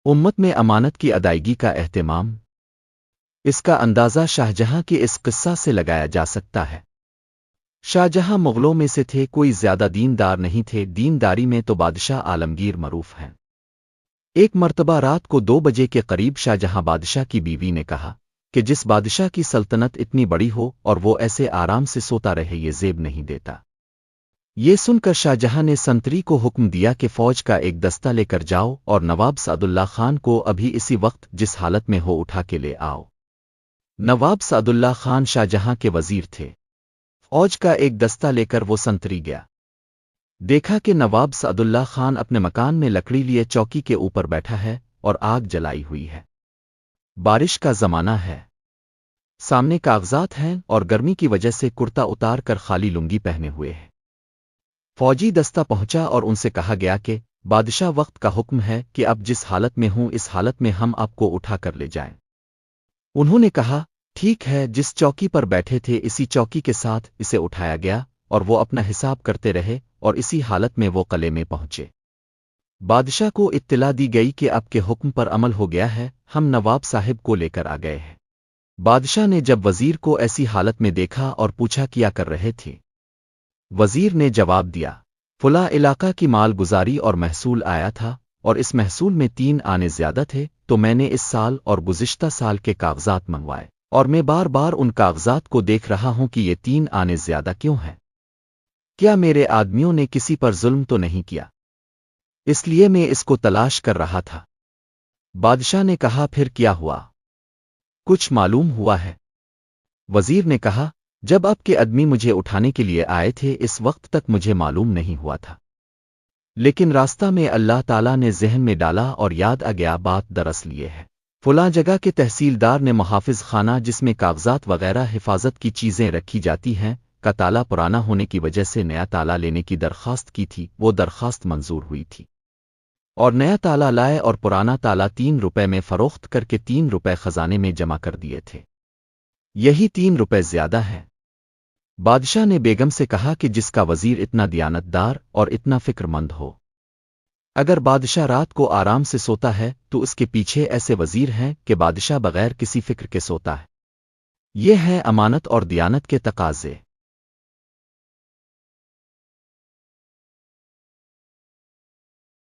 امت میں امانت کی ادائیگی کا اہتمام۔ اس کا اندازہ شاہجہاں کے اس قصہ سے لگایا جا سکتا ہے۔ شاہجہاں مغلوں میں سے تھے، کوئی زیادہ دیندار نہیں تھے، دینداری میں تو بادشاہ عالمگیر معروف ہیں۔ ایک مرتبہ رات کو 2 بجے کے قریب شاہجہاں بادشاہ کی بیوی نے کہا کہ جس بادشاہ کی سلطنت اتنی بڑی ہو اور وہ ایسے آرام سے سوتا رہے، یہ زیب نہیں دیتا۔ یہ سن کر شاہجہاں نے سنتری کو حکم دیا کہ فوج کا ایک دستہ لے کر جاؤ اور نواب سعد اللہ خان کو ابھی اسی وقت جس حالت میں ہو اٹھا کے لے آؤ۔ نواب سعد اللہ خان شاہجہاں کے وزیر تھے۔ فوج کا ایک دستہ لے کر وہ سنتری گیا۔ دیکھا کہ نواب سعد اللہ خان اپنے مکان میں لکڑی لیے چوکی کے اوپر بیٹھا ہے اور آگ جلائی ہوئی ہے۔ بارش کا زمانہ ہے، سامنے کاغذات ہیں اور گرمی کی وجہ سے کرتا اتار کر خالی لنگی پہنے ہوئے ہے۔ فوجی دستہ پہنچا اور ان سے کہا گیا کہ بادشاہ وقت کا حکم ہے کہ اب جس حالت میں ہوں اس حالت میں ہم آپ کو اٹھا کر لے جائیں۔ انہوں نے کہا ٹھیک ہے، جس چوکی پر بیٹھے تھے اسی چوکی کے ساتھ اسے اٹھایا گیا اور وہ اپنا حساب کرتے رہے اور اسی حالت میں وہ قلعے میں پہنچے۔ بادشاہ کو اطلاع دی گئی کہ آپ کے حکم پر عمل ہو گیا ہے، ہم نواب صاحب کو لے کر آ گئے ہیں۔ بادشاہ نے جب وزیر کو ایسی حالت میں دیکھا اور پوچھا کیا کر رہے تھے، وزیر نے جواب دیا فلاں علاقہ کی مال گزاری اور محصول آیا تھا اور اس محصول میں 3 آنے زیادہ تھے، تو میں نے اس سال اور گزشتہ سال کے کاغذات منگوائے اور میں بار بار ان کاغذات کو دیکھ رہا ہوں کہ یہ 3 آنے زیادہ کیوں ہیں؟ کیا میرے آدمیوں نے کسی پر ظلم تو نہیں کیا؟ اس لیے میں اس کو تلاش کر رہا تھا۔ بادشاہ نے کہا پھر کیا ہوا؟ کچھ معلوم ہوا ہے؟ وزیر نے کہا جب آپ کے آدمی مجھے اٹھانے کے لیے آئے تھے اس وقت تک مجھے معلوم نہیں ہوا تھا، لیکن راستہ میں اللہ تعالیٰ نے ذہن میں ڈالا اور یاد آ گیا بات دراصل یہ ہے فلاں جگہ کے تحصیلدار نے محافظ خانہ جس میں کاغذات وغیرہ حفاظت کی چیزیں رکھی جاتی ہیں کا تالا پرانا ہونے کی وجہ سے نیا تالا لینے کی درخواست کی تھی، وہ درخواست منظور ہوئی تھی اور نیا تالا لائے اور پرانا تالا 3 روپے میں فروخت کر کے 3 روپے خزانے میں جمع کر دیے تھے۔ یہی 3 روپے زیادہ ہے۔ بادشاہ نے بیگم سے کہا کہ جس کا وزیر اتنا دیانتدار اور اتنا فکر مند ہو، اگر بادشاہ رات کو آرام سے سوتا ہے تو اس کے پیچھے ایسے وزیر ہیں کہ بادشاہ بغیر کسی فکر کے سوتا ہے۔ یہ ہے امانت اور دیانت کے تقاضے۔